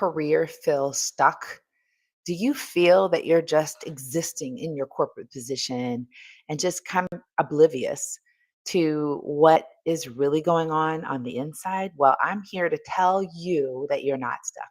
career feel stuck? Do you feel that you're just existing in your corporate position and just kind of oblivious to what is really going on the inside? Well, I'm here to tell you that you're not stuck.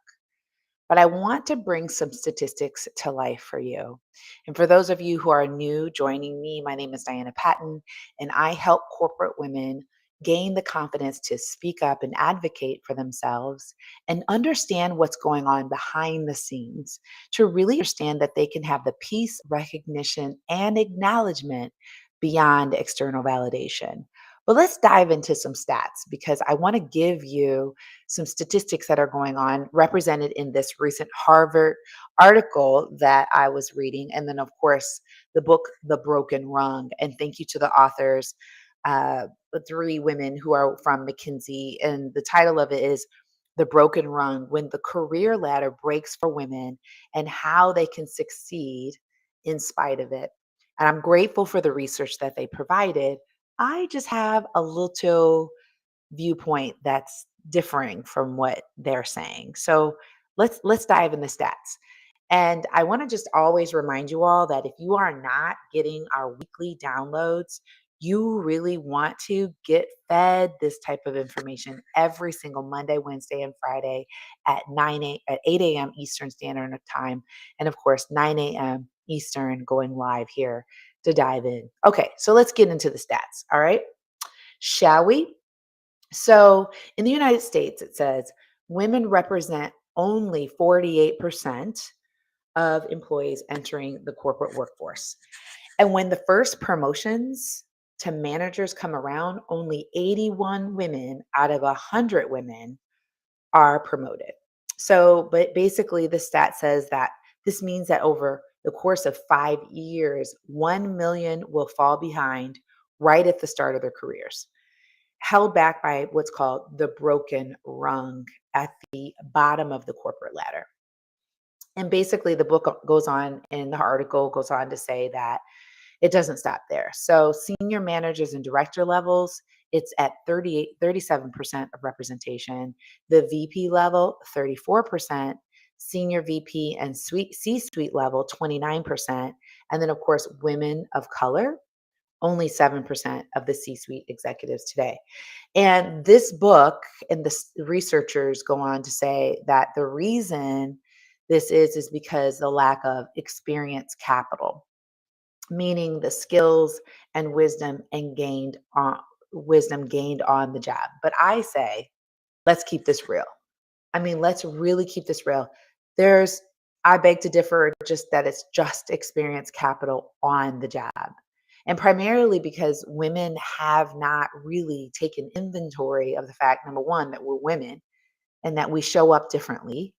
But I want to bring some statistics to life for you. And for those of you who are new joining me, my name is Diana Patton, and I help corporate women gain the confidence to speak up and advocate for themselves and understand what's going on behind the scenes to really understand that they can have the peace, recognition, and acknowledgement beyond external validation. But let's dive into some stats because I want to give you some statistics that are going on represented in this recent Harvard article that I was reading. And then, of course, the book, The Broken Rung. And thank you to the authors, the three women who are from McKinsey. And the title of it is The Broken Rung: When the Career Ladder Breaks for Women and How They Can Succeed in Spite of It. And I'm grateful for the research that they provided. I just have a little viewpoint that's differing from what they're saying. So let's dive in the stats. And I want to just always remind you all that if you are not getting our weekly downloads, you really want to get fed this type of information every single Monday, Wednesday, and Friday at 8 a.m. Eastern Standard Time. And of course, 9 a.m. Eastern going live here to dive in. Okay, so let's get into the stats. All right. Shall we? So in the United States, it says women represent only 48% of employees entering the corporate workforce. And when the first promotions to managers come around, only 81 women out of 100 women are promoted. So, but basically, the stat says that this means that over the course of 5 years, 1 million will fall behind right at the start of their careers, held back by what's called the broken rung at the bottom of the corporate ladder. And basically, the book goes on, and the article goes on to say that it doesn't stop there. So, senior managers and director levels, it's at 37% of representation. The VP level, 34%. Senior VP and C-suite level, 29%. And then, of course, women of color, only 7% of the C-suite executives today. And this book and the researchers go on to say that the reason this is because the lack of experience capital, meaning the skills and wisdom gained on the job. But I say, let's keep this real. I mean, let's really keep this real. There's, I beg to differ, just that it's just experience capital on the job. And primarily because women have not really taken inventory of the fact, number one, that we're women and that we show up differently.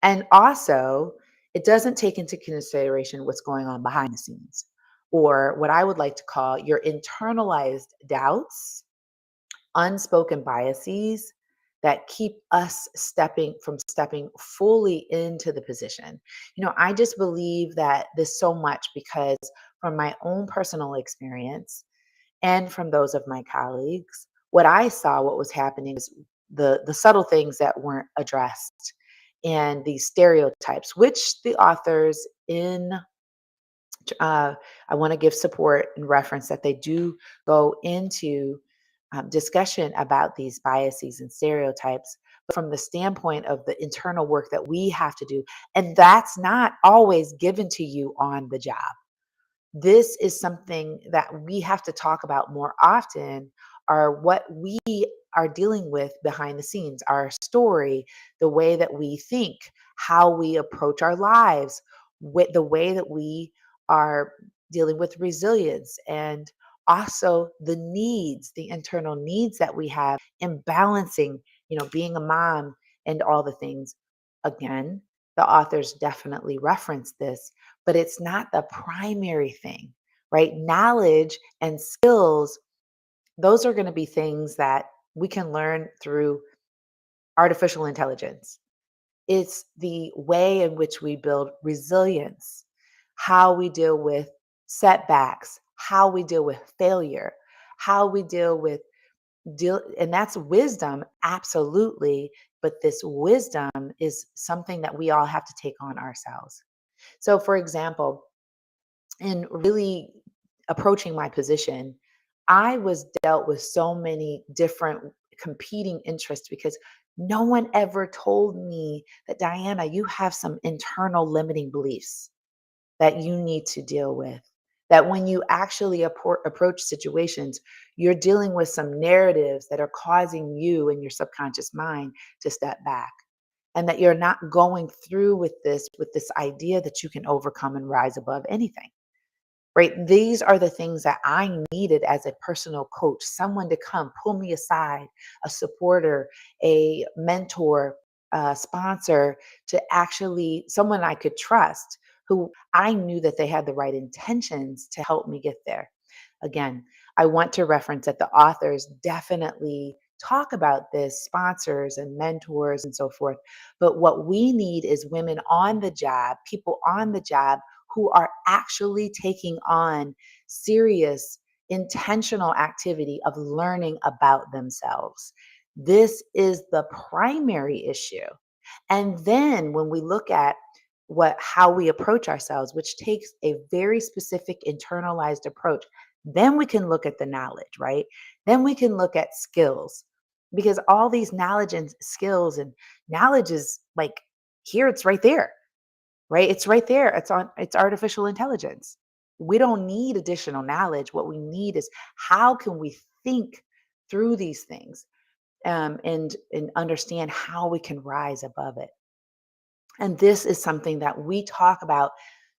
And also, it doesn't take into consideration what's going on behind the scenes, or what I would like to call your internalized doubts, unspoken biases that keep us stepping fully into the position. I just believe that this so much because from my own personal experience and from those of my colleagues, what was happening is the subtle things that weren't addressed and these stereotypes, which the authors in I want to give support and reference that they do go into discussion about these biases and stereotypes from the standpoint of the internal work that we have to do. And that's not always given to you on the job. This is something that we have to talk about more often, are what we are dealing with behind the scenes, our story, the way that we think, how we approach our lives, with the way that we are dealing with resilience, and also the internal needs that we have in balancing, being a mom and all the things. Again, the authors definitely reference this, but it's not the primary thing, right? Knowledge and skills, those are going to be things that we can learn through artificial intelligence. It's the way in which we build resilience, how we deal with setbacks, how we deal with failure, how we deal with and that's wisdom absolutely but this wisdom is something that we all have to take on ourselves. So, for example, in really approaching my position, I was dealt with so many different competing interests because no one ever told me that, Diana, you have some internal limiting beliefs that you need to deal with. That when you actually approach situations, you're dealing with some narratives that are causing you in your subconscious mind to step back. And that you're not going through with this idea that you can overcome and rise above anything. Right? These are the things that I needed as a personal coach, someone to come pull me aside, a supporter, a mentor, a sponsor, to actually someone I could trust who I knew that they had the right intentions to help me get there. Again, I want to reference that the authors definitely talk about this, sponsors and mentors and so forth. But what we need is women on the job, people on the job who are actually taking on serious, intentional activity of learning about themselves. This is the primary issue. And then when we look at what how we approach ourselves, which takes a very specific internalized approach, then we can look at the knowledge, right? Then we can look at skills, because all these knowledge and skills and knowledge is like here, it's right there, right? It's right there. It's artificial intelligence. We don't need additional knowledge. What we need is how can we think through these things, and understand how we can rise above it. And this is something that we talk about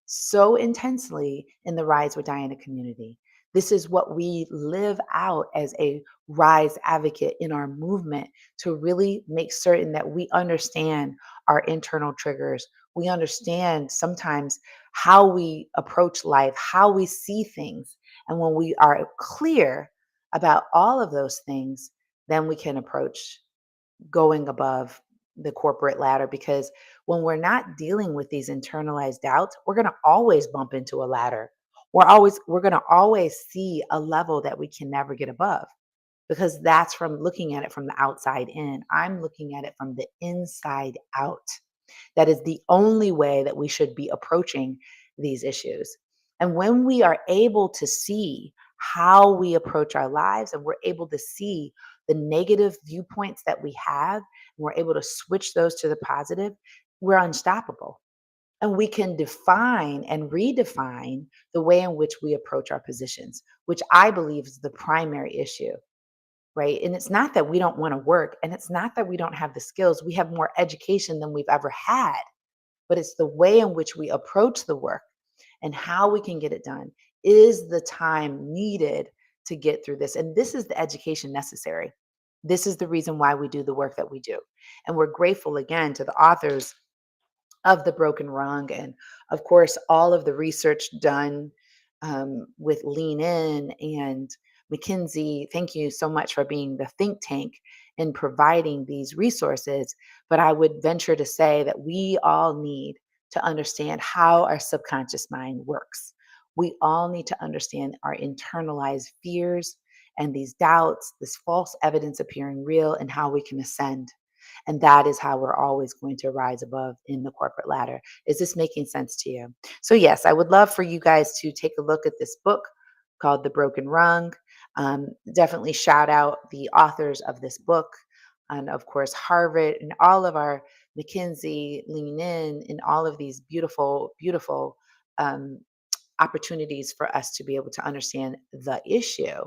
so intensely in the Rise with Diana community. This is what we live out as a Rise advocate in our movement, to really make certain that we understand our internal triggers. We understand sometimes how we approach life, how we see things. And when we are clear about all of those things, then we can approach going above the corporate ladder, because when we're not dealing with these internalized doubts, we're going to always bump into a ladder. We're going to always see a level that we can never get above, because that's from looking at it from the outside in. I'm looking at it from the inside out. That is the only way that we should be approaching these issues. And when we are able to see how we approach our lives, and we're able to see the negative viewpoints that we have, and we're able to switch those to the positive, we're unstoppable. And we can define and redefine the way in which we approach our positions, which I believe is the primary issue, right? And it's not that we don't want to work, and it's not that we don't have the skills. We have more education than we've ever had, but it's the way in which we approach the work and how we can get it done is the time needed to get through this. And this is the education necessary. This is the reason why we do the work that we do. And we're grateful again to the authors of the Broken Rung, and of course all of the research done with Lean In and McKinsey. Thank you so much for being the think tank in providing these resources. But I would venture to say that we all need to understand how our subconscious mind works. We all need to understand our internalized fears and these doubts, this false evidence appearing real, and how we can ascend. And that is how we're always going to rise above in the corporate ladder. Is this making sense to you? So, yes, I would love for you guys to take a look at this book called The Broken Rung. Definitely shout out the authors of this book. And of course, Harvard and all of our McKinsey, Lean In, and all of these beautiful, beautiful um, opportunities for us to be able to understand the issue,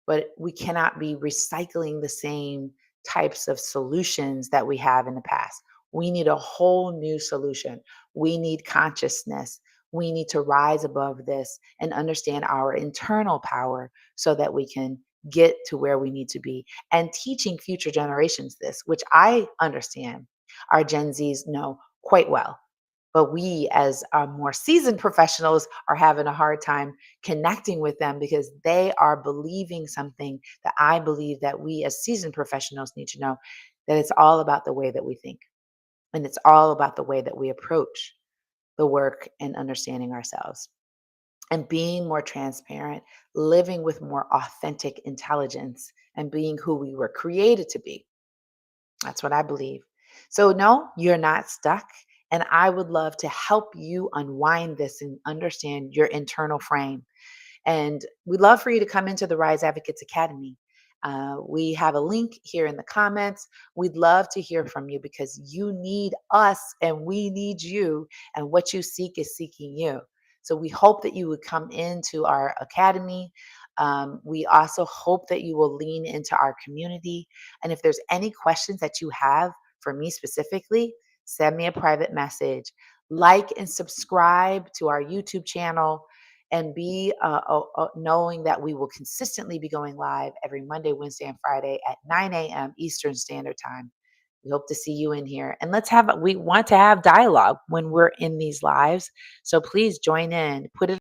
but we cannot be recycling the same types of solutions that we have in the past. We need a whole new solution. We need consciousness. We need to rise above this and understand our internal power so that we can get to where we need to be. And teaching future generations this, which I understand our Gen Zs know quite well. But we, as more seasoned professionals, are having a hard time connecting with them, because they are believing something that I believe that we, as seasoned professionals, need to know, that it's all about the way that we think. And it's all about the way that we approach the work and understanding ourselves and being more transparent, living with more authentic intelligence, and being who we were created to be. That's what I believe. So, no, you're not stuck. And I would love to help you unwind this and understand your internal frame. And we'd love for you to come into the Rise Advocates Academy. We have a link here in the comments. We'd love to hear from you because you need us and we need you. And what you seek is seeking you. So we hope that you would come into our academy. We also hope that you will lean into our community. And if there's any questions that you have for me specifically, send me a private message. Like and subscribe to our YouTube channel and be knowing that we will consistently be going live every Monday, Wednesday, and Friday at 9 a.m. Eastern Standard Time. We hope to see you in here. And we want to have dialogue when we're in these lives. So please join in, put it